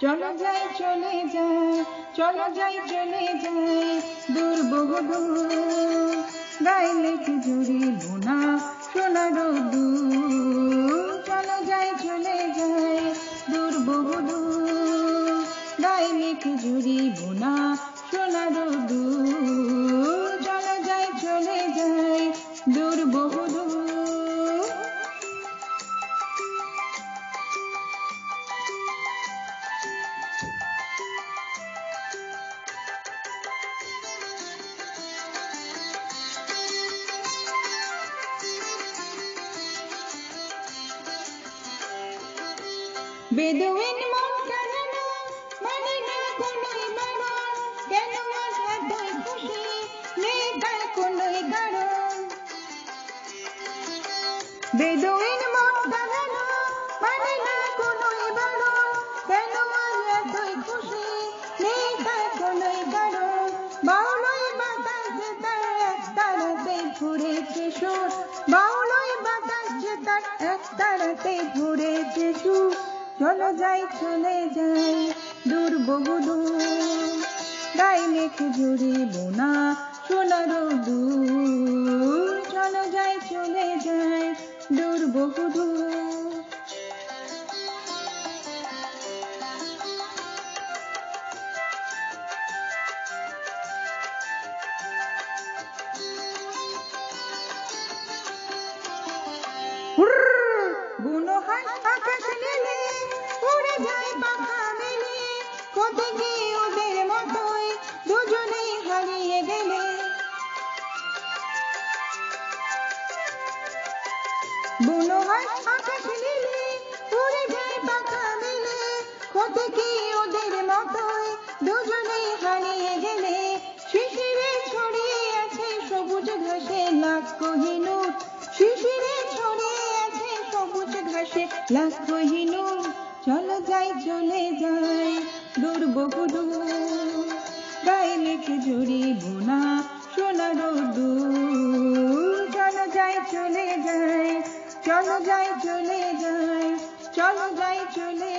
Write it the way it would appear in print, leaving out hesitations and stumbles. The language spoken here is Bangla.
চলো যাই চলে যাই, চলো যাই চলে যাই দূর বহু দূর, গাইলে খিচুড়ি বোনা সোনার দূর। চলো যাই চলে যাই দূর বহু দূর, গাইলে খিচুড়ি বোনা সোনার দূর। চলো যাই চলে যাই দূর বহু দূর। বেদুইন মন কাঁদানো মানে না কোনোই বারণ, কেন মন এতই খুশি নেই তার কোনোই কারণ। বেদুইন মন কাঁদানো মানে না কোনোই বারণ, কেন মন এতই খুশি নেই তার কোনোই কারণ। বাউলই বাতাস যে তার এক তারাতে ঘুরেছে সুর, বাউলই বাতাস যে তার এক তারাতে ঘুরেছে সুর। চলো যাই চলে যাই দূর বহু দূর, গাইলে খিচুড়ি বোনা সোনার দূর। চলো যাই চলে যাই দূর বহু দূর। বুনো হাঁস আকাশ নীলে উড়ে যায় পাখা মেলে, কোথা গিয়ে ওদের মতোই দুজনেই হারিয়ে গেলে। বুনো হাঁস আকাশ নীলে উড়ে যায় পাখা মেলে, কোথা গিয়ে ওদের মতোই দুজনেই হারিয়ে গেলে। শিশিরে ছড়িয়ে আছে সবুজ ঘাসে লাখ কোহিনূর, শিশিরে ছড়িয়ে আছে সবুজ ঘাসে লাখ কোহিনূর। চলো যাই চলে যাই দূর বহু দূর, গাইলে খিচুড়ি বোনা সোনার দূর। চলো যাই চলে যাই, চলো যাই চলে যাই, চলো যাই চলে